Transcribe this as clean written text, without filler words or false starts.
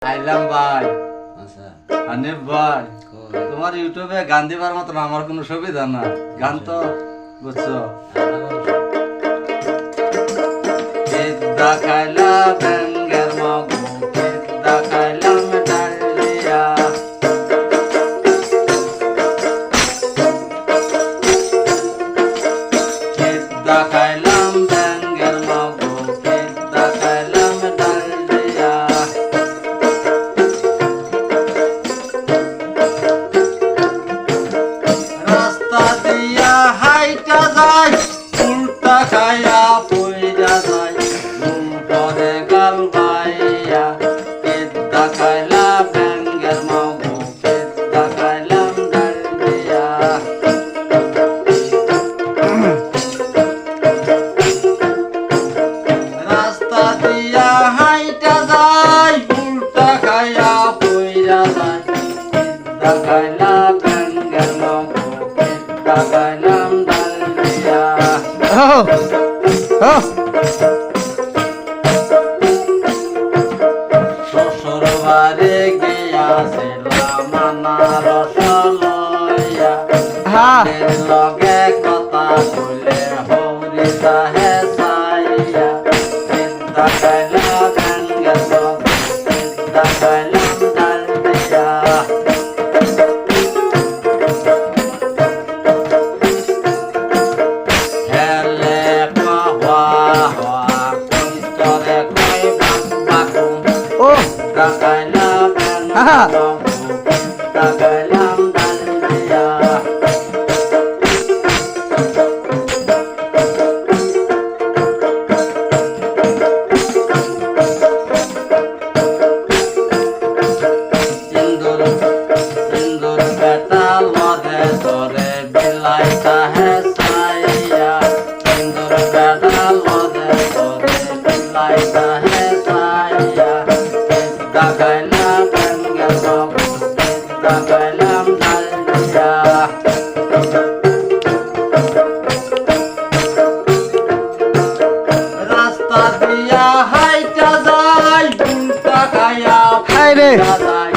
আইলাম ভাই। আচ্ছা হানিফ ভাই, কই তোমার ইউটিউবে গান দিবার মতন আমার কোনো সুবিধা না। গান তো বুঝছো, খাইলা ব্যাঙ্গের মগু, খাইলাম ডালিয়া, খাইলাম ব্যাঙ্গের মগু, খাইলাম ডালিয়া। রাস্তা দিয়া হাইটা যায়, উল্টা খাইয়া পইরা যায়, ঘুম পরে গাল বাইয়া। কেদ্দা খাইলা ব্যাঙ্গের মগু, কেদ্দা খাইলাম ডালিয়া। রাস্তা দিয়া হাইটা যায়, উল্টা খাইয়া পইরা যায়, কেদ্দা খাইলা ব্যাঙ্গের মগু, কেদ্দা খাইলাম ডালিয়া। শ্বশুর বাড়ি গিয়াছিলাম আনারস লইয়া, এর লগে কথা কইলে হৌরি সাহে চাইয়া। চিন্তা খাইলা ব্যাঙ্গের মগু, চিন্তা খাইলাম ডালিয়া। হেলে হওয়া হওয়া কইতরে কই বাকু টাকাইলা ব্যাঙ্গের মগু, টাকাইলাম ডালিয়া। সিন্দুর সিন্দুর বেটা লরে সরে বিলাই তাহে চাইয়া। সিন্দুর বেটা লরে সরে বিলাই তাহে চাইয়া। চিন্তা খাইলা ব্যাঙ্গের মগু, চিন্তা খাইলাম ডালিয়া। রাস্তা দিয়া হাইটা যায়, উল্টা খাইয়া পইরা যায়,